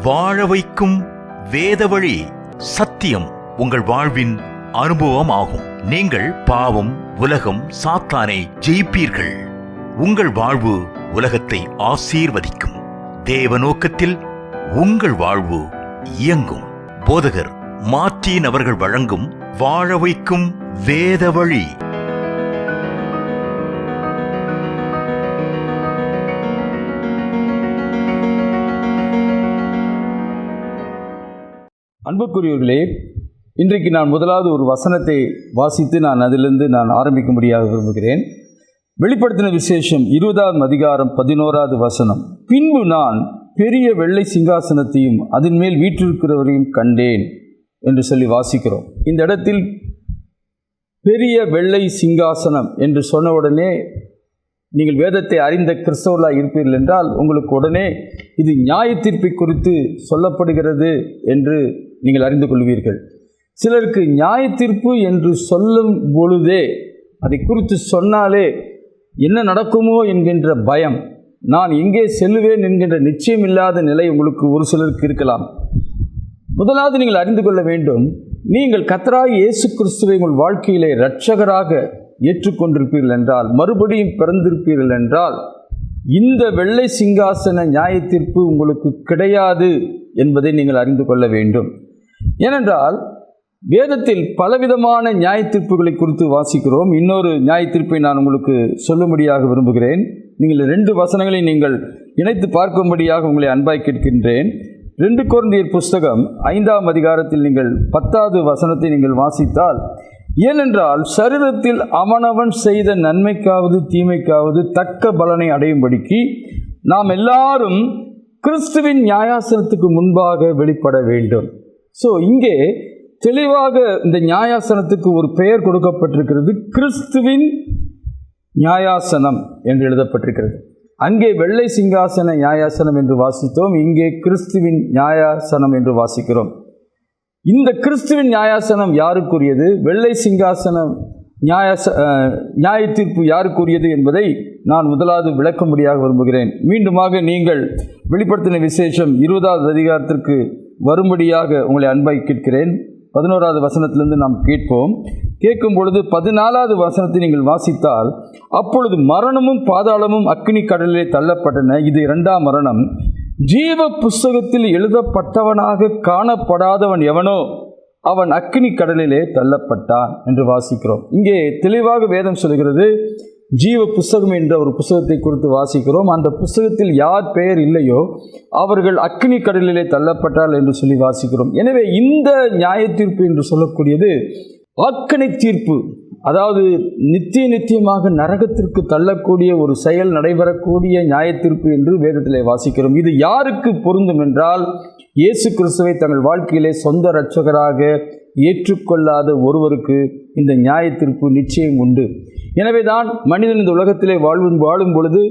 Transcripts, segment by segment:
வாழ வைக்கும் வேத வழி சத்தியம் உங்கள் வாழ்வின் அனுபவம் ஆகும். நீங்கள் பாவம், உலகம், சாத்தானை ஜெயிப்பீர்கள். உங்கள் வாழ்வு உலகத்தை ஆசீர்வதிக்கும். தேவ நோக்கத்தில் உங்கள் வாழ்வு இயங்கும். போதகர் மார்ட்டின் அவர்கள் வழங்கும் வாழ வைக்கும் வேத வழி. அன்புக்குரியவர்களே, இன்றைக்கு நான் முதலாவது ஒரு வசனத்தை வாசித்து அதிலிருந்து ஆரம்பிக்கும்படியாக விரும்புகிறேன். வெளிப்படுத்தின விசேஷம் 20ஆம் அதிகாரம் 11வது வசனம். பின்பு நான் பெரிய வெள்ளை சிங்காசனத்தையும் அதன் மேல் வீற்றிருக்கிறவரையும் கண்டேன் என்று சொல்லி வாசிக்கிறோம். இந்த இடத்தில் பெரிய வெள்ளை சிங்காசனம் என்று சொன்னவுடனே நீங்கள் வேதத்தை அறிந்த கிறிஸ்தவர்களாக இருப்பீர்கள் என்றால் உங்களுக்கு உடனே இது நியாய தீர்ப்பை குறித்து சொல்லப்படுகிறது என்று நீங்கள் அறிந்து கொள்வீர்கள். சிலருக்கு நியாய தீர்ப்பு என்று சொல்லும் பொழுதே அதை குறித்து சொன்னாலே என்ன நடக்குமோ என்கின்ற பயம், நான் எங்கே செல்லுவேன் என்கின்ற நிச்சயம் இல்லாத நிலை உங்களுக்கு ஒரு சிலருக்கு இருக்கலாம். முதலாவது நீங்கள் அறிந்து கொள்ள வேண்டும், நீங்கள் கர்த்தராகிய இயேசு கிறிஸ்துவை உங்கள் வாழ்க்கையிலே இரட்சகராக ஏற்றுக்கொண்டிருப்பீர்கள் என்றால், மறுபடியும் பிறந்திருப்பீர்கள் என்றால், இந்த வெள்ளை சிங்காசன நியாய தீர்ப்பு உங்களுக்கு கிடையாது என்பதை நீங்கள் அறிந்து கொள்ள வேண்டும். ஏனென்றால் வேதத்தில் பலவிதமான நியாய தீர்ப்புகளை குறித்து வாசிக்கிறோம். இன்னொரு நியாய தீர்ப்பை நான் உங்களுக்கு சொல்லும்படியாக விரும்புகிறேன். நீங்கள் 2 வசனங்களை நீங்கள் இணைத்து பார்க்கும்படியாக உங்களை அன்பாய் கேட்கின்றேன். 2 கொரிந்தியர் புஸ்தகம் 5ஆம் அதிகாரத்தில் நீங்கள் 10வது வசனத்தை நீங்கள் வாசித்தால், ஏனென்றால் சரீரத்தில் அவனவன் செய்த நன்மைக்காவது தீமைக்காவது தக்க பலனை அடையும்படிக்கு நாம் எல்லாரும் கிறிஸ்துவின் நியாயாசனத்துக்கு முன்பாக வெளிப்பட வேண்டும். ஸோ இங்கே தெளிவாக இந்த நியாயாசனத்துக்கு ஒரு பெயர் கொடுக்கப்பட்டிருக்கிறது, கிறிஸ்துவின் நியாயாசனம் என்று எழுதப்பட்டிருக்கிறது. அங்கே வெள்ளை சிங்காசன நியாயாசனம் என்று வாசித்தோம், இங்கே கிறிஸ்துவின் நியாயாசனம் என்று வாசிக்கிறோம். இந்த கிறிஸ்துவின் நியாயாசனம் யாருக்குரியது, வெள்ளை சிங்காசனம் நியாய தீர்ப்பு யாருக்குரியது என்பதை நான் முதலாவது விளக்கும்படியாக விரும்புகிறேன். மீண்டுமாக நீங்கள் வெளிப்படுத்தின விசேஷம் 20வது அதிகாரத்திற்கு வரும்படியாக உங்களை அன்பாய் கேட்கிறேன். 11வது வசனத்திலிருந்து நாம் கேட்கும் பொழுது 14வது வசனத்தை நீங்கள் வாசித்தால், அப்பொழுது மரணமும் பாதாளமும் அக்கினி கடலிலே தள்ளப்பட்டன. இது 2ஆம் மரணம். ஜீவ புஸ்தகத்தில் எழுதப்பட்டவனாக காணப்படாதவன் எவனோ அவன் அக்கினி கடலிலே தள்ளப்பட்டான் என்று வாசிக்கிறோம். இங்கே தெளிவாக வேதம் சொல்கிறது, ஜீவ புஸ்தகம் என்ற ஒரு புஸ்தகத்தை குறித்து வாசிக்கிறோம். அந்த புஸ்தகத்தில் யார் பெயர் இல்லையோ அவர்கள் அக்கினி கடலிலே தள்ளப்பட்டால் என்று சொல்லி வாசிக்கிறோம். எனவே இந்த நியாய தீர்ப்பு என்று சொல்லக்கூடியது அக்கினி தீர்ப்பு, அதாவது நித்தியமாக நரகத்திற்கு தள்ளக்கூடிய ஒரு செயல் நடைபெறக்கூடிய நியாய தீர்ப்பு என்று வேதத்திலே வாசிக்கிறோம். இது யாருக்கு பொருந்தும் என்றால், இயேசு கிறிஸ்துவை தங்கள் வாழ்க்கையிலே சொந்த இரட்சகராக ஏற்றுக்கொள்ளாத ஒருவருக்கு இந்த நியாய தீர்ப்பு நிச்சயம் உண்டு. எனவே தான் மனிதன் இந்த உலகத்திலே வாழும் பொழுது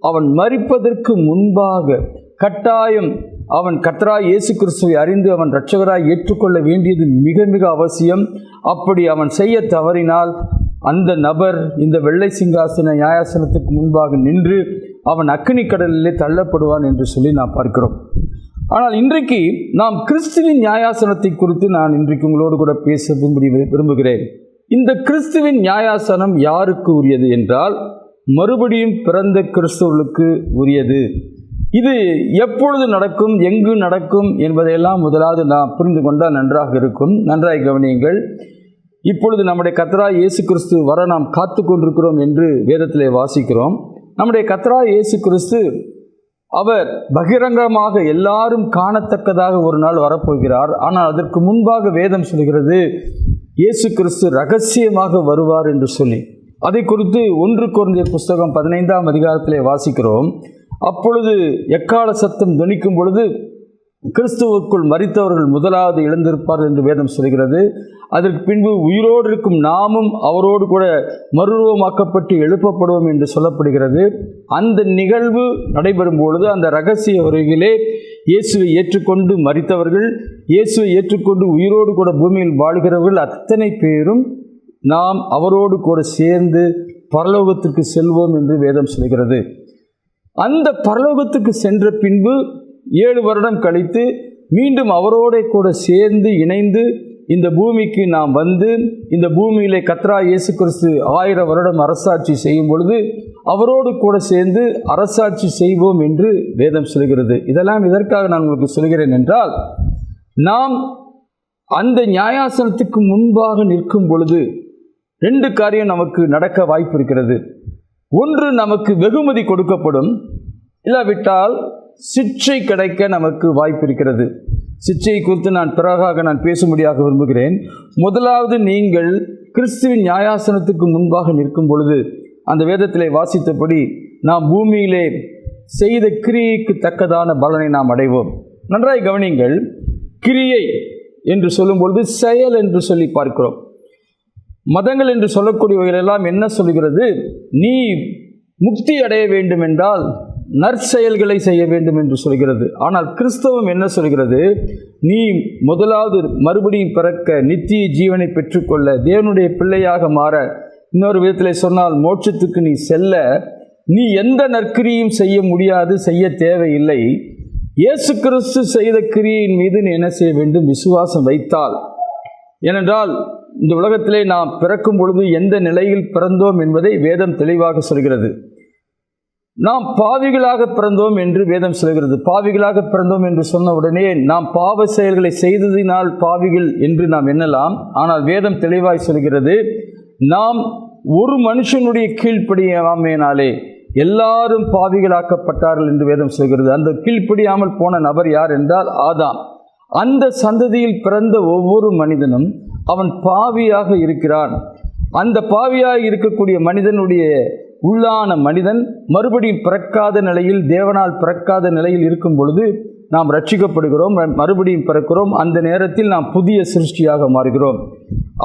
அவன் மரிப்பதற்கு முன்பாக கட்டாயம் அவன் கர்த்தராகிய இயேசு கிறிஸ்துவை அறிந்து அவன் இரட்சகராய் ஏற்றுக்கொள்ள வேண்டியது மிக மிக அவசியம். அப்படி அவன் செய்ய தவறினால் அந்த நபர் இந்த வெள்ளை சிங்காசன நியாயாசனத்துக்கு முன்பாக நின்று அவன் அக்கினி கடலிலே தள்ளப்படுவான் என்று சொல்லி நாம் பார்க்கிறோம். ஆனால் இன்றைக்கு நாம் கிறிஸ்துவின் நியாயாசனத்தை குறித்து நான் இன்றைக்கு உங்களோடு கூட பேச விரும்புகிறேன். இந்த கிறிஸ்துவின் நியாயாசனம் யாருக்கு உரியது என்றால், மறுபடியும் பிறந்த கிறிஸ்தவர்களுக்கு உரியது. இது எப்பொழுது நடக்கும், எங்கு நடக்கும் என்பதையெல்லாம் முதலாவது நாம் புரிந்து கொண்டால் நன்றாக இருக்கும். நன்றாக கவனியுங்கள். இப்பொழுது நம்முடைய கர்த்தராகிய இயேசு கிறிஸ்து வர நாம் காத்து கொண்டிருக்கிறோம் என்று வேதத்திலே வாசிக்கிறோம். நம்முடைய கர்த்தராகிய இயேசு கிறிஸ்து அவர் பகிரங்கமாக எல்லாரும் காணத்தக்கதாக ஒரு நாள் வரப்போகிறார். ஆனால் அதற்கு முன்பாக வேதம் சொல்கிறது, இயேசு கிறிஸ்து ரகசியமாக வருவார் என்று சொல்லி. அதை குறித்து 1 கொரிந்தியர் புஸ்தகம் 15ஆம் அதிகாரத்திலே வாசிக்கிறோம். அப்பொழுது எக்கால சத்தம் துணிக்கும் பொழுது கிறிஸ்துவுக்குள் மரித்தவர்கள் முதலாவது எழுந்திருப்பார் என்று வேதம் சொல்கிறது. அதற்கு பின்பு உயிரோடு இருக்கும் நாமும் அவரோடு கூட மறுரூபமாக்கப்பட்டு எழுப்பப்படுவோம் என்று சொல்லப்படுகிறது. அந்த நிகழ்வு நடைபெறும் பொழுது அந்த இரகசிய வருகையிலே இயேசுவை ஏற்றுக்கொண்டு மரித்தவர்கள், இயேசுவை ஏற்றுக்கொண்டு உயிரோடு கூட பூமியில் வாழ்கிறவர்கள் அத்தனை பேரும் நாம் அவரோடு கூட சேர்ந்து பரலோகத்திற்கு செல்வோம் என்று வேதம் சொல்கிறது. அந்த பரலோகத்துக்கு சென்ற பின்பு 7 வருடம் கழித்து மீண்டும் அவரோட கூட சேர்ந்து இணைந்து இந்த பூமிக்கு நாம் வந்து இந்த பூமியிலே கர்த்தராகிய இயேசு கிறிஸ்து 1000 வருடம் அரசாட்சி செய்யும் பொழுது அவரோடு கூட சேர்ந்து அரசாட்சி செய்வோம் என்று வேதம் சொல்கிறது. இதெல்லாம் இதற்காக நான் உங்களுக்கு சொல்கிறேன் என்றால், நாம் அந்த நியாயாசனத்துக்கு முன்பாக நிற்கும் பொழுது 2 காரியம் நமக்கு நடக்க வாய்ப்பு இருக்கிறது. ஒன்று, நமக்கு வெகுமதி கொடுக்கப்படும், இல்லாவிட்டால் சிக்ஷை கிடைக்க நமக்கு வாய்ப்பு இருக்கிறது. சிக்ஷை குறித்து நான் பிறகாக பேசும்படியாக விரும்புகிறேன். முதலாவது, நீங்கள் கிறிஸ்துவின் நியாயாசனத்துக்கு முன்பாக நிற்கும் பொழுது அந்த வேதத்திலே வாசித்தபடி நாம் பூமியிலே செய்த கிரியைக்கு தக்கதான பலனை நாம் அடைவோம். நன்றாய் கவனிங்கள். கிரியை என்று சொல்லும் பொழுது செயல் என்று சொல்லி பார்க்கிறோம். மதங்கள் என்று சொல்லக்கூடியவைகளெல்லாம் என்ன சொல்கிறது? நீ முக்தி அடைய வேண்டும் என்றால் நற்செயல்களை செய்ய வேண்டும் என்று சொல்கிறது. ஆனால் கிறிஸ்தவம் என்ன சொல்கிறது? நீ முதலாவது மறுபடியும் பிறக்க, நித்திய ஜீவனை பெற்றுக்கொள்ள, தேவனுடைய பிள்ளையாக மாற, இன்னொரு விதத்தில் சொன்னால் மோட்சத்துக்கு நீ செல்ல, நீ எந்த நற்கிரியும் செய்ய முடியாது, செய்ய தேவையில்லை. இயேசு கிறிஸ்து செய்த கிரியின் மீது நீ என்ன செய்ய வேண்டும்? விசுவாசம் வைத்தால். ஏனென்றால் இந்த உலகத்திலே நாம் பிறக்கும் பொழுது எந்த நிலையில் பிறந்தோம் என்பதை வேதம் தெளிவாக சொல்கிறது. நாம் பாவிகளாக பிறந்தோம் என்று வேதம் சொல்கிறது. பாவிகளாக பிறந்தோம் என்று சொன்ன உடனே நாம் பாவ செயல்களை செய்ததினால் பாவிகள் என்று நாம் எண்ணலாம். ஆனால் வேதம் தெளிவாய் சொல்கிறது, நாம் ஒரு மனுஷனுடைய கீழ்ப்படியாமையினாலே எல்லாரும் பாவிகளாக்கப்பட்டார்கள் என்று வேதம் சொல்கிறது. அந்த கீழ்ப்படியாமல் போன நபர் யார் என்றால் ஆதாம். அந்த சந்ததியில் பிறந்த ஒவ்வொரு மனிதனும் அவன் பாவியாக இருக்கிறான். அந்த பாவியாக இருக்கக்கூடிய மனிதனுடைய உள்ளான மனிதன் மறுபடியும் பிறக்காத நிலையில், தேவனால் பிறக்காத நிலையில் இருக்கும் பொழுது நாம் ரட்சிக்கப்படுகிறோம், மறுபடியும் பிறக்கிறோம். அந்த நேரத்தில் நாம் புதிய சிருஷ்டியாக மாறுகிறோம்.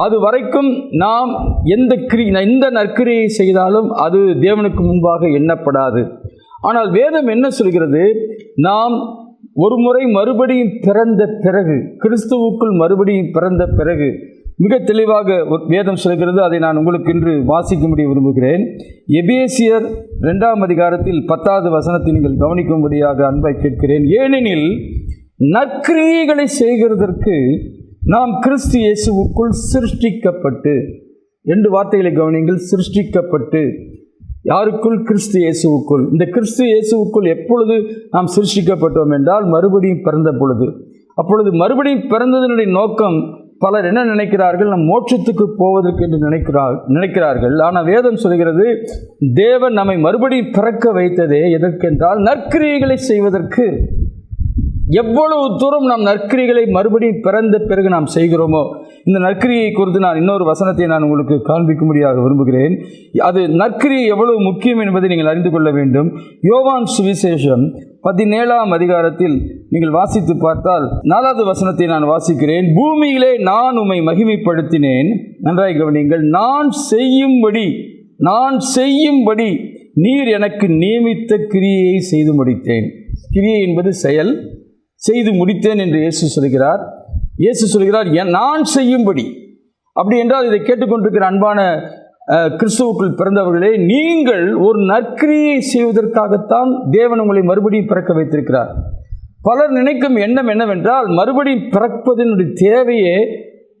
அது வரைக்கும் நாம் எந்த நற்கிரியை செய்தாலும் அது தேவனுக்கு முன்பாக எண்ணப்படாது. ஆனால் வேதம் என்ன சொல்கிறது? நாம் ஒரு முறை மறுபடியும் பிறந்த பிறகு, கிறிஸ்துவுக்குள் மறுபடியும் பிறந்த பிறகு மிக தெளிவாக வேதம் சொல்கிறது. அதை நான் உங்களுக்கு இன்று வாசிக்கும்படி விரும்புகிறேன். எபேசியர் 2ஆம் அதிகாரத்தில் 10வது வசனத்தை நீங்கள் கவனிக்கும்படியாக அன்பாய் கேட்கிறேன். ஏனெனில் நற்கிரியைகளை செய்கிறதற்கு நாம் கிறிஸ்து இயேசுவுக்குள் சிருஷ்டிக்கப்பட்டு, 2 வார்த்தைகளை கவனிங்கள், சிருஷ்டிக்கப்பட்டு. யாருக்குள்? கிறிஸ்து இயேசுவுக்குள். இந்த கிறிஸ்து இயேசுவுக்குள் எப்பொழுது நாம் சிருஷ்டிக்கப்பட்டோம் என்றால் மறுபடியும் பிறந்த பொழுது. அப்பொழுது மறுபடியும் பிறந்ததனுடைய நோக்கம், பலர் என்ன நினைக்கிறார்கள்? நம் மோட்சத்துக்கு போவதற்கு என்று நினைக்கிறார்கள். ஆனால் வேதம் சொல்கிறது, தேவன் நம்மை மறுபடியும் பிறக்க வைத்ததே எதற்கென்றால் நற்கிரியைகளை செய்வதற்கு. எவ்வளவு தூரம் நாம் நற்கிரிகளை மறுபடியும் பிறந்த பிறகு நாம் செய்கிறோமோ, இந்த நற்கிரியை குறித்து நான் இன்னொரு வசனத்தை நான் உங்களுக்கு காண்பிக்கும்படியாக விரும்புகிறேன். அது நற்கிரியை எவ்வளவு முக்கியம் என்பதை நீங்கள் அறிந்து கொள்ள வேண்டும். யோவான் சுவிசேஷம் 17ஆம் அதிகாரத்தில் நீங்கள் வாசித்து பார்த்தால் 4வது வசனத்தை நான் வாசிக்கிறேன். பூமியிலே நான் உம்மை மகிமைப்படுத்தினேன். நன்றாய் கவனிங்கள். நான் செய்யும்படி நீர் எனக்கு நியமித்த கிரியை செய்து முடித்தேன். கிரியை என்பது செயல். செய்து முடித்தேன் என்று இயேசு சொல்கிறார். நான் செய்யும்படி. அப்படி என்றால் இதை கேட்டுக்கொண்டிருக்கிற அன்பான கிறிஸ்துவுக்குள் பிறந்தவர்களே, நீங்கள் ஒரு நற்கிரியை செய்வதற்காகத்தான் தேவன் உங்களை மறுபடியும் பிறக்க வைத்திருக்கிறார். பலர் நினைக்கும் எண்ணம் என்னவென்றால், மறுபடியும் பிறப்பதனுடைய தேவையே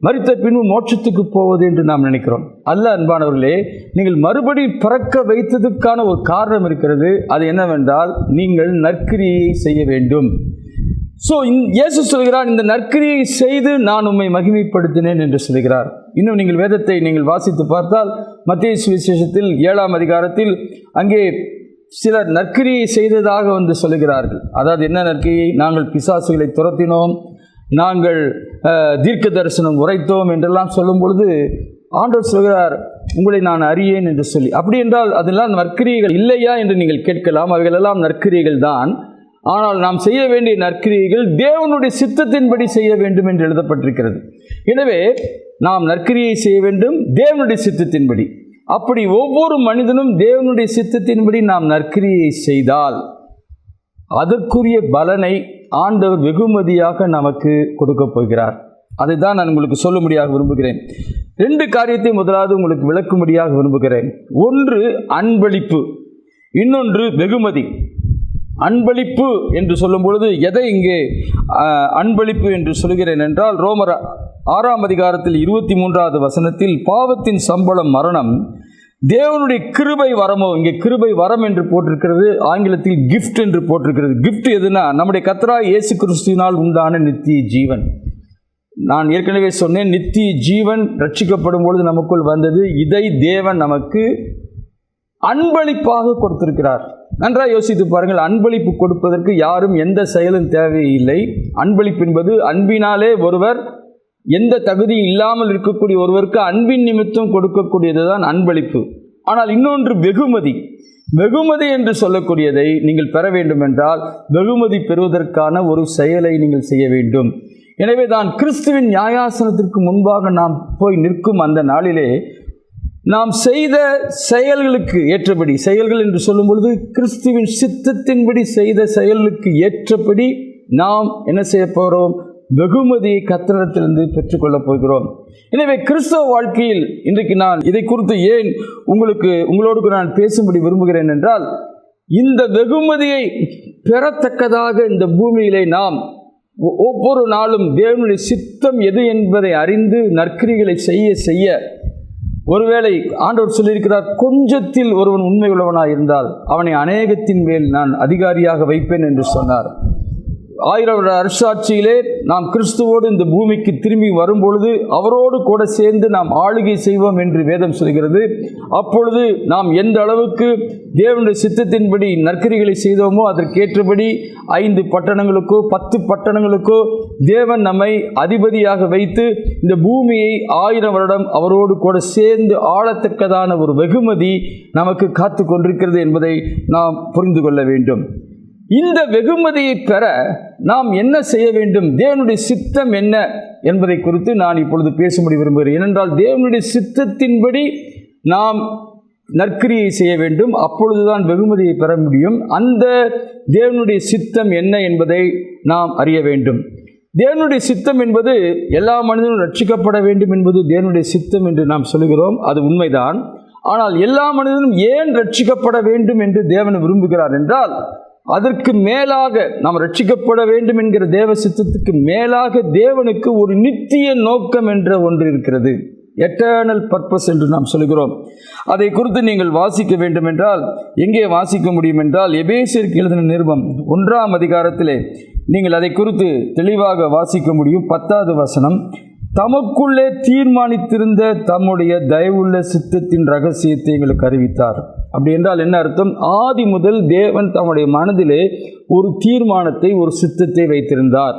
மரித்த பின்பு மோட்சத்துக்கு போவது என்று நாம் நினைக்கிறோம். அல்ல அன்பானவர்களே, நீங்கள் மறுபடியும் பிறக்க வைத்ததுக்கான ஒரு காரணம் இருக்கிறது. அது என்னவென்றால், நீங்கள் நற்கிரியை செய்ய வேண்டும். இயேசு சொல்கிறார், இந்த நற்கிரியை செய்து நான் உம்மை மகிமைப்படுத்தினேன் என்று சொல்கிறார். இன்னும் நீங்கள் வேதத்தை நீங்கள் வாசித்து பார்த்தால், மத்தேயு சுவிசேஷத்தில் 7ஆம் அதிகாரத்தில் அங்கே சிலர் நற்கிரியை செய்ததாக வந்து சொல்கிறார்கள். அதாவது என்ன நற்கிரியை? நாங்கள் பிசாசுகளை துரத்தினோம், நாங்கள் தீர்க்க தரிசனம் உரைத்தோம் என்றெல்லாம் சொல்லும் பொழுது ஆண்டவர் சொல்கிறார், உங்களை நான் அறியேன் என்று சொல்லி. அப்படி என்றால் அதெல்லாம் நற்கிரியைகள் இல்லையா என்று நீங்கள் கேட்கலாம். அவைகளெல்லாம் நற்கிரியைகள் தான். ஆனால் நாம் செய்ய வேண்டிய நற்கிரியைகள் தேவனுடைய சித்தத்தின்படி செய்ய வேண்டும் என்று எழுதப்பட்டிருக்கிறது. எனவே நாம் நற்கிரியை செய்ய வேண்டும் தேவனுடைய சித்தத்தின்படி. அப்படி ஒவ்வொரு மனிதனும் தேவனுடைய சித்தத்தின்படி நாம் நற்கிரியை செய்தால் அதற்குரிய பலனை ஆண்டவர் வெகுமதியாக நமக்கு கொடுக்கப் போகிறார். அதை தான் நான் உங்களுக்கு சொல்லும்படியாக விரும்புகிறேன். 2 காரியத்தை முதலாவது உங்களுக்கு விளக்கும்படியாக விரும்புகிறேன். ஒன்று அன்பளிப்பு, இன்னொன்று வெகுமதி. அன்பளிப்பு என்று சொல்லும் பொழுது எதை இங்கே அன்பளிப்பு என்று சொல்கிறேன் என்றால், ரோமர் 6ஆம் அதிகாரத்தில் 23வது வசனத்தில் பாவத்தின் சம்பளம் மரணம், தேவனுடைய கிருபை வரமோ, இங்கே கிருபை வரம் என்று போட்டிருக்கிறது, ஆங்கிலத்தில் கிஃப்ட் என்று போட்டிருக்கிறது. கிஃப்ட் எதுனா நம்முடைய கர்த்தராகிய இயேசு கிறிஸ்துவினால் உண்டான நித்திய ஜீவன். நான் ஏற்கனவே சொன்னேன், நித்திய ஜீவன் ரட்சிக்கப்படும் பொழுது நமக்குள் வந்தது. இதை தேவன் நமக்கு அன்பளிப்பாக கொடுத்திருக்கிறார். நன்றாக யோசித்து பாருங்கள். அன்பளிப்பு கொடுப்பதற்கு யாரும் எந்த செயலும் தேவையில்லை. அன்பளிப்பு என்பது அன்பினாலே ஒருவர், எந்த தகுதி இல்லாமல் இருக்கக்கூடிய ஒருவருக்கு அன்பின் நிமித்தம் கொடுக்கக்கூடியது தான் அன்பளிப்பு. ஆனால் இன்னொன்று வெகுமதி. வெகுமதி என்று சொல்லக்கூடியதை நீங்கள் பெற வேண்டும் என்றால் வெகுமதி பெறுவதற்கான ஒரு செயலை நீங்கள் செய்ய வேண்டும். எனவே தான் கிறிஸ்துவின் நியாயாசனத்திற்கு முன்பாக நாம் போய் நிற்கும் அந்த நாளிலே நாம் செய்த செயல்களுக்கு ஏற்றபடி, செயல்கள் என்று சொல்லும் பொழுது கிறிஸ்துவின் சித்தத்தின்படி செய்த செயல்களுக்கு ஏற்றபடி நாம் என்ன செய்ய போகிறோம்? வெகுமதியை கர்த்தரிடத்திலிருந்து பெற்றுக்கொள்ளப் போகிறோம். எனவே கிறிஸ்தவ வாழ்க்கையில் இன்றைக்கு நான் இதை குறித்து ஏன் உங்களோடு நான் பேசும்படி விரும்புகிறேன் என்றால், இந்த வெகுமதியை பெறத்தக்கதாக இந்த பூமியிலே நாம் ஒவ்வொரு நாளும் தேவனுடைய சித்தம் எது என்பதை அறிந்து நற்கிரிகளை செய்ய செய்ய, ஒருவேளை ஆண்டவர் சொல்லியிருக்கிறார், கொஞ்சத்தில் ஒருவன் உண்மை உள்ளவனாக இருந்தால் அவனை அநேகத்தின் மேல் நான் அதிகாரியாக வைப்பேன் என்று சொன்னார். 1000 வருட அரசாட்சியிலே நாம் கிறிஸ்துவோடு இந்த பூமிக்கு திரும்பி வரும்பொழுது அவரோடு கூட சேர்ந்து நாம் ஆளுகை செய்வோம் என்று வேதம் சொல்கிறது. அப்பொழுது நாம் எந்த அளவுக்கு தேவனுடைய சித்தத்தின்படி நற்கிரிகளை செய்தோமோ அதற்கேற்றபடி 5 பட்டணங்களுக்கோ 10 பட்டணங்களுக்கோ தேவன் நம்மை அதிபதியாக வைத்து இந்த பூமியை 1000 வருடம் அவரோடு கூட சேர்ந்து ஆளத்தக்கதான ஒரு வெகுமதி நமக்கு காத்து கொண்டிருக்கிறது என்பதை நாம் புரிந்து கொள்ள வேண்டும். இந்த வெகுமதியை பெற நாம் என்ன செய்ய வேண்டும்? தேவனுடைய சித்தம் என்ன என்பதை குறித்து நான் இப்பொழுது பேசும்படி விரும்புகிறேன். ஏனென்றால் தேவனுடைய சித்தத்தின்படி நாம் நற்கிரியை செய்ய வேண்டும். அப்பொழுதுதான் வெகுமதியை பெற முடியும். அந்த தேவனுடைய சித்தம் என்ன என்பதை நாம் அறிய வேண்டும். தேவனுடைய சித்தம் என்பது எல்லா மனிதனும் ரட்சிக்கப்பட வேண்டும் என்பது தேவனுடைய சித்தம் என்று நாம் சொல்கிறோம். அது உண்மைதான். ஆனால் எல்லா மனிதனும் ஏன் ரட்சிக்கப்பட வேண்டும் என்று தேவன் விரும்புகிறார் என்றால், அதற்கு மேலாக நாம் ரட்சிக்கப்பட வேண்டும் என்கிற தேவ சித்தத்துக்கு மேலாக தேவனுக்கு ஒரு நித்திய நோக்கம் என்ற ஒன்று இருக்கிறது. எட்டர்னல் பர்பஸ் என்று நாம் சொல்கிறோம். அதை குறித்து நீங்கள் வாசிக்க வேண்டும் என்றால் எங்கே வாசிக்க முடியும் என்றால், எபேசியருக்கு எழுதின நிருபம் 1ஆம் அதிகாரத்திலே நீங்கள் அதை குறித்து தெளிவாக வாசிக்க முடியும். 10வது வசனம், தமக்குள்ளே தீர்மானித்திருந்த தம்முடைய தயவுள்ள சித்தத்தின் ரகசியத்தை எங்களுக்கு அறிவித்தார். அப்படி என்றால் என்ன அர்த்தம்? ஆதி முதல் தேவன் தம்முடைய மனதிலே ஒரு தீர்மானத்தை, ஒரு சித்தத்தை வைத்திருந்தார்.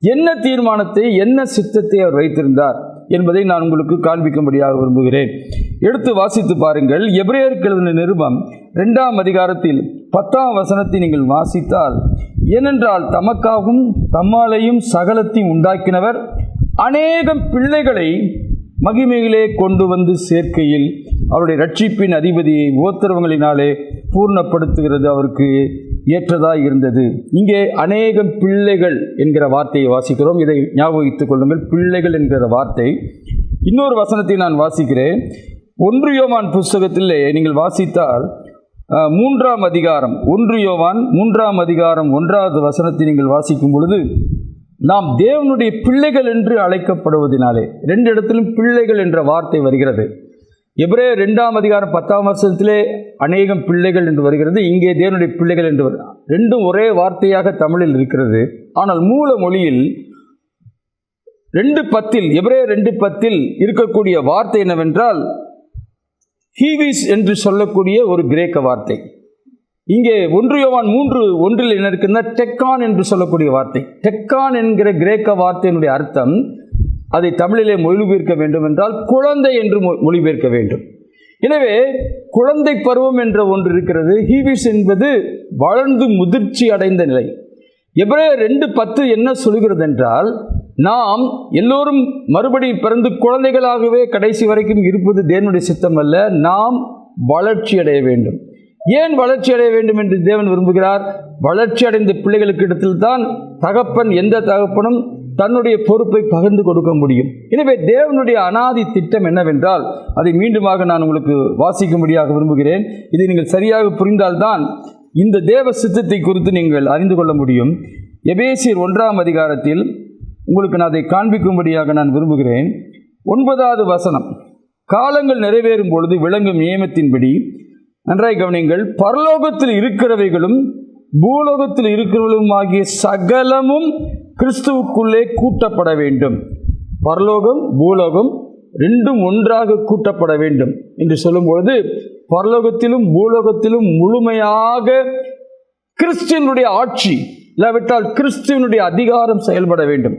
என்ன தீர்மானத்தை, என்ன சித்தத்தை அவர் வைத்திருந்தார் என்பதை நான் உங்களுக்கு காண்பிக்கும்படியாக விரும்புகிறேன். எடுத்து வாசித்து பாருங்கள். எபிரேயருக்கு எழுதின நிருபம் 2ஆம் அதிகாரத்தில் 10ஆம் வசனத்தை நீங்கள் வாசித்தால், ஏனென்றால் தமக்காகவும் தம்மாலையும் சகலத்தையும் உண்டாக்கினவர் அநேகம் பிள்ளைகளை மகிமையிலே கொண்டு வந்து சேர்க்கையில் அவருடைய ரட்சிப்பின் அதிபதியை உபத்திரவங்களினாலே பூர்ணப்படுத்துகிறது அவருக்கு ஏற்றதாய் இருந்தது. இங்கே அநேகம் பிள்ளைகள் என்கிற வார்த்தையை வாசிக்கிறோம். இதை ஞாபகித்துக் கொள்ளுங்கள். பிள்ளைகள் என்கிற வார்த்தை. இன்னொரு வசனத்தை நான் வாசிக்கிறேன். 1 யோவான் புஸ்தகத்திலே நீங்கள் வாசித்தால் 3ஆம் அதிகாரம், 1 யோவான் 3ஆம் அதிகாரம் 1வது வசனத்தை நீங்கள் வாசிக்கும் பொழுது, நாம் தேவனுடைய பிள்ளைகள் என்று அழைக்கப்படுவதனாலே 2 இடத்திலும் பிள்ளைகள் என்ற வார்த்தை வருகிறது. எபிரேயர் 2ஆம் அதிகாரம் 10ஆம் வசனத்திலே அநேகம் பிள்ளைகள் என்று வருகிறது. இங்கே தேவனுடைய பிள்ளைகள் என்று ரெண்டும் ஒரே வார்த்தையாக தமிழில் இருக்கிறது. ஆனால் மூல மொழியில் 2:10 எபிரேயர் 2:10 இருக்கக்கூடிய வார்த்தை என்னவென்றால், ஹீவிஸ் என்று சொல்லக்கூடிய ஒரு கிரேக்க வார்த்தை. இங்கே 1 யோவான் 3:1 என்ன இருக்குன்னா, டெக்கான் என்று சொல்லக்கூடிய வார்த்தை. டெக்கான் என்கிற கிரேக்க வார்த்தையினுடைய அர்த்தம், அதை தமிழிலே மொழிபெயர்க்க வேண்டும் என்றால் குழந்தை என்று மொழிபெயர்க்க வேண்டும். எனவே குழந்தை பருவம் என்ற ஒன்று இருக்கிறது. ஹீவிஸ் என்பது வளர்ந்து முதிர்ச்சி அடைந்த நிலை. எபிரேயர் 2:10 என்ன சொல்கிறது என்றால், நாம் எல்லோரும் மறுபடியும் பிறந்து குழந்தைகளாகவே கடைசி வரைக்கும் இருப்பது தேவனுடைய சித்தம் அல்ல. நாம் வளர்ச்சி அடைய வேண்டும். ஏன் வளர்ச்சி அடைய வேண்டும் என்று தேவன் விரும்புகிறார்? வளர்ச்சி அடைந்த பிள்ளைகளுக்கு இடத்தில் தான் தகப்பன், எந்த தகப்பனும் தன்னுடைய பொறுப்பை பகிர்ந்து கொடுக்க முடியும். எனவே தேவனுடைய அனாதி திட்டம் என்னவென்றால், அதை மீண்டுமாக நான் உங்களுக்கு வாசிக்கும்படியாக விரும்புகிறேன். இதை நீங்கள் சரியாக புரிந்தால்தான் இந்த தேவ சித்தத்தை குறித்து நீங்கள் அறிந்து கொள்ள முடியும். எபேசியர் 1ஆம் அதிகாரத்தில் உங்களுக்கு நான் அதை காண்பிக்கும்படியாக நான் விரும்புகிறேன். 9வது வசனம், காலங்கள் நிறைவேறும் பொழுது விளங்கும் நியமத்தின்படி, நன்றாய் கவனிங்கள், பரலோகத்தில் இருக்கிறவைகளும் பூலோகத்தில் இருக்கிறவர்களும் ஆகிய சகலமும் கிறிஸ்துவுக்குள்ளே கூட்டப்பட வேண்டும். பரலோகம் பூலோகம் ரெண்டும் ஒன்றாக கூட்டப்பட வேண்டும் என்று சொல்லும் பொழுது, பரலோகத்திலும் பூலோகத்திலும் முழுமையாக கிறிஸ்துவனுடைய ஆட்சி, இல்லாவிட்டால் கிறிஸ்துவனுடைய அதிகாரம் செயல்பட வேண்டும்.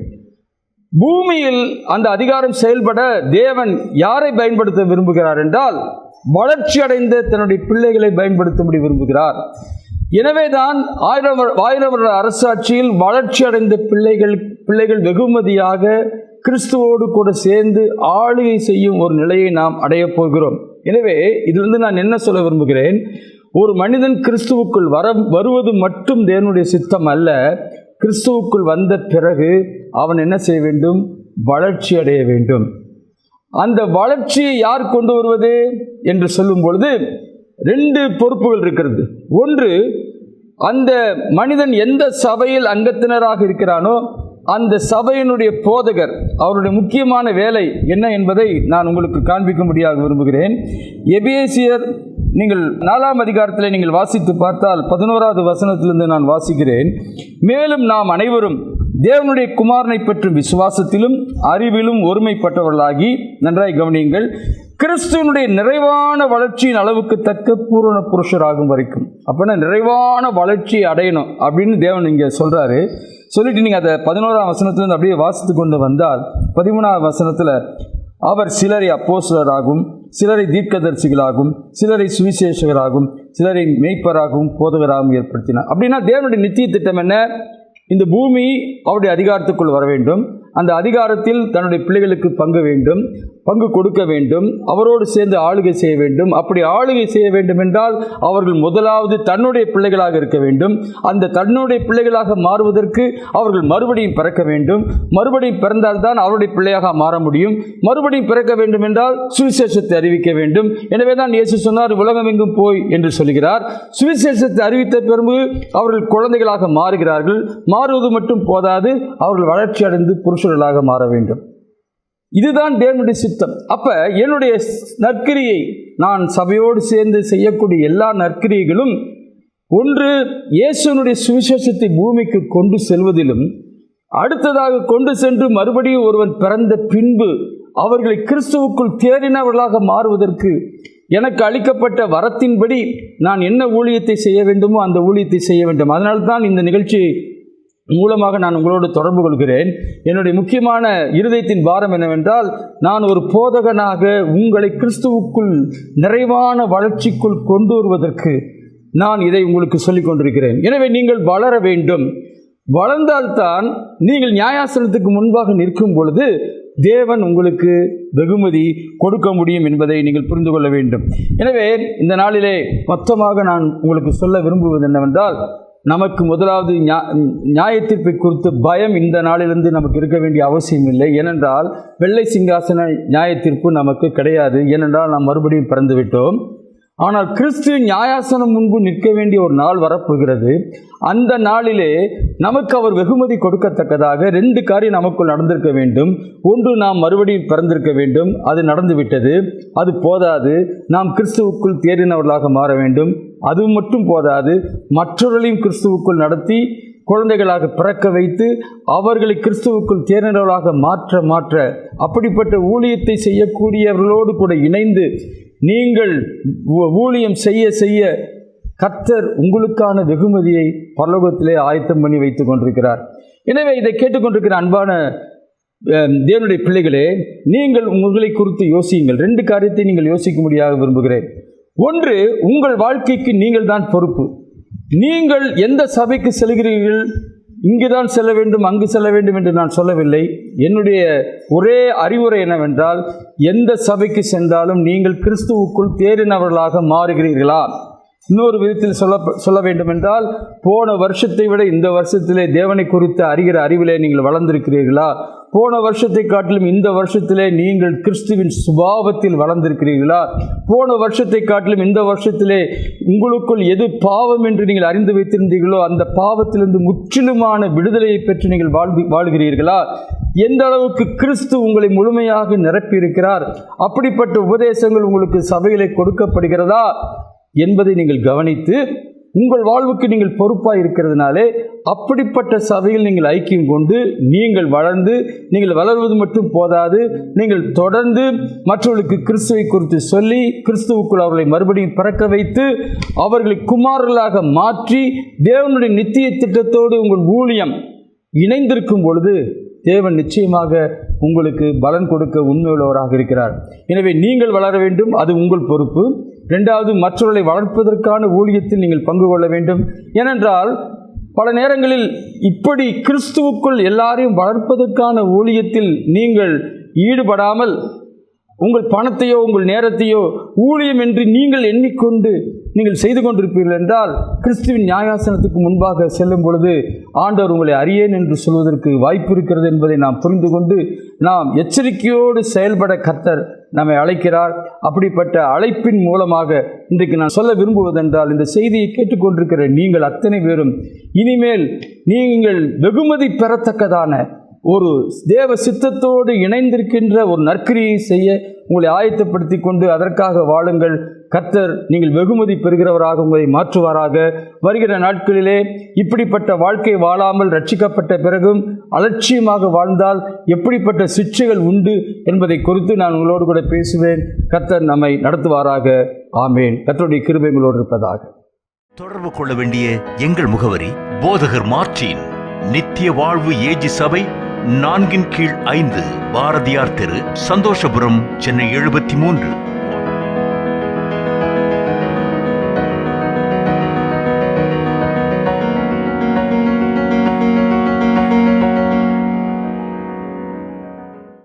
பூமியில் அந்த அதிகாரம் செயல்பட தேவன் யாரை பயன்படுத்த விரும்புகிறார் என்றால், வளர்ச்சி அடைந்த தன்னுடைய பிள்ளைகளை பயன்படுத்தும்படி விரும்புகிறார். எனவேதான் 1000 வருட அரசாட்சியில் வளர்ச்சி அடைந்த பிள்ளைகள் வெகுமதியாக கிறிஸ்துவோடு கூட சேர்ந்து ஆளுகை செய்யும் ஒரு நிலையை நாம் அடையப் போகிறோம். எனவே இதிலிருந்து நான் என்ன சொல்ல விரும்புகிறேன், ஒரு மனிதன் கிறிஸ்துவுக்குள் வருவது மட்டும் தேவனுடைய சித்தம் அல்ல. கிறிஸ்துவுக்குள் வந்த பிறகு அவன் என்ன செய்ய வேண்டும்? வளர்ச்சி அடைய வேண்டும். அந்த வளர்ச்சியை யார் கொண்டு வருவது என்று சொல்லும் பொழுது 2 பொறுப்புகள் இருக்கிறது. ஒன்று, அந்த மனிதன் எந்த சபையில் அங்கத்தினராக இருக்கிறானோ அந்த சபையினுடைய போதகர், அவருடைய முக்கியமான வேலை என்ன என்பதை நான் உங்களுக்கு காண்பிக்கும்படியாக விரும்புகிறேன். எபேசியர் நீங்கள் 4ஆம் அதிகாரத்தில் நீங்கள் வாசித்து பார்த்தால் 11வது வசனத்திலிருந்து நான் வாசிக்கிறேன். மேலும் நாம் அனைவரும் தேவனுடைய குமாரனை பற்றும் விசுவாசத்திலும் அறிவிலும் ஒருமைப்பட்டவர்களாகி, நன்றாய் கவனியுங்கள், கிறிஸ்துவனுடைய நிறைவான வளர்ச்சியின் அளவுக்கு தக்க பூரண புருஷராகும் வரைக்கும். அப்படின்னா நிறைவான வளர்ச்சி அடையணும் அப்படின்னு தேவன் இங்கே சொல்கிறாரு. சொல்லிட்டு நீங்கள் அதை 11ஆம் வசனத்திலிருந்து அப்படியே வாசித்து கொண்டு வந்தால் 13ஆம் வசனத்தில், அவர் சிலரை அப்போஸ்தலராகவும் சிலரை தீர்க்கதரிசிகளாகவும் சிலரை சுவிசேஷகராகவும் சிலரை மேய்ப்பராகவும் போதகராகவும் ஏற்படுத்தினார். அப்படின்னா தேவனுடைய நித்திய திட்டம் என்ன? இந்த பூமி அவருடைய அதிகாரத்துக்குள் வர வேண்டும். அந்த அதிகாரத்தில் தன்னுடைய பிள்ளைகளுக்கு பங்கு கொடுக்க வேண்டும். அவரோடு சேர்ந்து ஆளுகை செய்ய வேண்டும். அப்படி ஆளுகை செய்ய வேண்டும் என்றால் அவர்கள் முதலாவது தன்னுடைய பிள்ளைகளாக இருக்க வேண்டும். அந்த தன்னுடைய பிள்ளைகளாக மாறுவதற்கு அவர்கள் மறுபடியும் பிறக்க வேண்டும். மறுபடியும் பிறந்தால்தான் அவருடைய பிள்ளையாக மாற முடியும். மறுபடியும் பிறக்க வேண்டும் என்றால் சுவிசேஷத்தை அறிவிக்க வேண்டும். எனவே தான் இயேசு சொன்னார், உலகம் எங்கும் போய் என்று சொல்கிறார். சுவிசேஷத்தை அறிவித்த பிறகு அவர்கள் குழந்தைகளாக மாறுகிறார்கள். மாறுவது மட்டும் போதாது, அவர்கள் வளர்ச்சி அடைந்து புருஷர்களாக மாற வேண்டும். இதுதான் தேவனுடைய சித்தம். அப்ப என்னுடைய நற்கிரியை, நான் சபையோடு சேர்ந்து செய்யக்கூடிய எல்லா நற்கிரியைகளும், ஒன்று இயேசுனுடைய சுவிசேஷத்தை பூமிக்கு கொண்டு செல்வதிலும், அடுத்ததாக கொண்டு சென்று மறுபடியும் ஒருவன் பிறந்த பின்பு அவர்களை கிறிஸ்துவுக்குள் தேறினவர்களாக மாறுவதற்கு எனக்கு அளிக்கப்பட்ட வரத்தின்படி நான் என்ன ஊழியத்தை செய்ய வேண்டுமோ அந்த ஊழியத்தை செய்ய வேண்டும். அதனால்தான் இந்த நிகழ்ச்சி மூலமாக நான் உங்களோடு தொடர்பு கொள்கிறேன். என்னுடைய முக்கியமான இருதயத்தின் பாரம் என்னவென்றால், நான் ஒரு போதகனாக உங்களை கிறிஸ்துவுக்குள் நிறைவான வளர்ச்சிக்குள் கொண்டு வருவதற்கு நான் இதை உங்களுக்கு சொல்லிக் கொண்டிருக்கிறேன். எனவே நீங்கள் வளர வேண்டும். வளர்ந்தால்தான் நீங்கள் நியாயாசனத்துக்கு முன்பாக நிற்கும் பொழுது தேவன் உங்களுக்கு வெகுமதி கொடுக்க முடியும் என்பதை நீங்கள் புரிந்து கொள்ள வேண்டும். எனவே இந்த நாளிலே மொத்தமாக நான் உங்களுக்கு சொல்ல விரும்புவது என்னவென்றால், நமக்கு முதலாவது நியாயத்தீர்ப்பை குறித்து பயம் இந்த நாளிலிருந்து நமக்கு இருக்க வேண்டிய அவசியம் இல்லை. ஏனென்றால் வெள்ளை சிங்காசன நியாயத்தீர்ப்பு நமக்கு கிடையாது. ஏனென்றால் நாம் மறுபடியும் பிறந்து விட்டோம். ஆனால் கிறிஸ்து நியாயாசனம் முன்பு நிற்க வேண்டிய ஒரு நாள் வரப்போகிறது. அந்த நாளிலே நமக்கு அவர் வெகுமதி கொடுக்கத்தக்கதாக 2 காரியம் நமக்குள் நடந்திருக்க வேண்டும். ஒன்று, நாம் மறுபடியும் பிறந்திருக்க வேண்டும். அது நடந்துவிட்டது. அது போதாது, நாம் கிறிஸ்துவுக்குள் தேறினவர்களாக மாற வேண்டும். அது மட்டும் போதாது, மற்றவர்களையும் கிறிஸ்துவுக்குள் நடத்தி குழந்தைகளாக பிறக்க வைத்து அவர்களை கிறிஸ்துவுக்குள் தேறினவர்களாக மாற்ற அப்படிப்பட்ட ஊழியத்தை செய்யக்கூடியவர்களோடு கூட இணைந்து நீங்கள் ஊழியம் செய்ய கர்த்தர் உங்களுக்கான வெகுமதியை பரலோகத்திலே ஆயத்தம் பண்ணி வைத்துக் கொண்டிருக்கிறார். எனவே இதை கேட்டுக்கொண்டிருக்கிற அன்பான தேவனுடைய பிள்ளைகளே, நீங்கள் உங்களை குறித்து யோசியுங்கள். 2 காரியத்தை நீங்கள் யோசிக்கும்படியாக விரும்புகிறேன். ஒன்று, உங்கள் வாழ்க்கைக்கு நீங்கள் தான் பொறுப்பு. நீங்கள் எந்த சபைக்கு செல்கிறீர்கள், இங்குதான் செல்ல வேண்டும் அங்கு செல்ல வேண்டும் என்று நான் சொல்லவில்லை. என்னுடைய ஒரே அறிவுரை என்னவென்றால், எந்த சபைக்கு சென்றாலும் நீங்கள் கிறிஸ்துவுக்குள் தேறினவர்களாக மாறுகிறீர்களா? இன்னொரு விதத்தில் சொல்ல வேண்டுமென்றால், போன வருஷத்தை விட இந்த வருஷத்திலே தேவனை குறித்து அறிகிற அறிவிலே நீங்கள் வளர்ந்திருக்கிறீர்களா? போன வருஷத்தை காட்டிலும் இந்த வருஷத்திலே நீங்கள் கிறிஸ்துவின் சுபாவத்தில் வளர்ந்திருக்கிறீர்களா? போன வருஷத்தை காட்டிலும் இந்த வருஷத்திலே உங்களுக்குள் எது பாவம் என்று நீங்கள் அறிந்து வைத்திருந்தீர்களோ அந்த பாவத்திலிருந்து முற்றிலுமான விடுதலையை பெற்று நீங்கள் வாழ்கிறீர்களா? எந்த அளவுக்கு கிறிஸ்து உங்களை முழுமையாக நிரப்பியிருக்கிறார், அப்படிப்பட்ட உபதேசங்கள் உங்களுக்கு சபையிலே கொடுக்கப்படுகிறதா என்பதை நீங்கள் கவனித்து உங்கள் வாழ்வுக்கு நீங்கள் பொறுப்பாக இருக்கிறதுனாலே அப்படிப்பட்ட சபையில் நீங்கள் ஐக்கியம் கொண்டு நீங்கள் வளர்ந்து, நீங்கள் வளர்வது மட்டும் போதாது, நீங்கள் தொடர்ந்து மற்றவர்களுக்கு கிறிஸ்துவை குறித்து சொல்லி கிறிஸ்துவுக்குள் அவர்களை மறுபடியும் பிறக்க வைத்து அவர்களை குமாரர்களாக மாற்றி தேவனுடைய நித்திய திட்டத்தோடு உங்கள் ஊழியம் இணைந்திருக்கும் பொழுது தேவன் நிச்சயமாக உங்களுக்கு பலன் கொடுக்க உண்மையுள்ளவராக இருக்கிறார். எனவே நீங்கள் வளர வேண்டும், அது உங்கள் பொறுப்பு. இரண்டாவது, மற்றவர்களை வளர்ப்பதற்கான ஊழியத்தில் நீங்கள் பங்கு கொள்ள வேண்டும். ஏனென்றால் பல நேரங்களில் இப்படி கிறிஸ்துவுக்குள் எல்லாரையும் வளர்ப்பதற்கான ஊழியத்தில் நீங்கள் ஈடுபடாமல் உங்கள் பணத்தையோ உங்கள் நேரத்தையோ ஊழியம் என்று நீங்கள் எண்ணிக்கொண்டு நீங்கள் செய்து கொண்டிருப்பீர்கள் என்றால் கிறிஸ்துவின் நியாயாசனத்துக்கு முன்பாக செல்லும் பொழுது ஆண்டவர் உங்களை அறியேன் என்று சொல்வதற்கு வாய்ப்பு இருக்கிறது என்பதை நாம் புரிந்து கொண்டு நாம் எச்சரிக்கையோடு செயல்பட கர்த்தர் நம்மை அழைக்கிறார். அப்படிப்பட்ட அழைப்பின் மூலமாக இன்றைக்கு நான் சொல்ல விரும்புவதென்றால், இந்த செய்தியை கேட்டுக்கொண்டிருக்கிற நீங்கள் அத்தனை பேரும் இனிமேல் நீங்கள் வெகுமதி பெறத்தக்கதான ஒரு தேவ சித்தத்தோடு இணைந்திருக்கின்ற ஒரு நற்கிரியை செய்ய உங்களை ஆயத்தப்படுத்தி கொண்டு அதற்காக வாழுங்கள். கர்த்தர் நீங்கள் வெகுமதி பெறுகிறவராக உங்களை மாற்றுவாராக. வருகிற நாட்களிலே இப்படிப்பட்ட வாழ்க்கை வாழாமல் ரட்சிக்கப்பட்ட பிறகும் அலட்சியமாக வாழ்ந்தால் எப்படிப்பட்ட சிக்ஷைகள் உண்டு என்பதை குறித்து நான் உங்களோடு கூட பேசுவேன். கர்த்தர் நம்மை நடத்துவாராக. ஆமேன். கர்த்தருடைய கிருபை உங்களோடு இருப்பதாக. தொடர்பு கொள்ள வேண்டிய எங்கள் முகவரி: போதகர் மார்ட்டின், நித்திய வாழ்வு ஏஜி சபை, 4/5 பாரதியார் தெரு, சந்தோஷபுரம், சென்னை 73.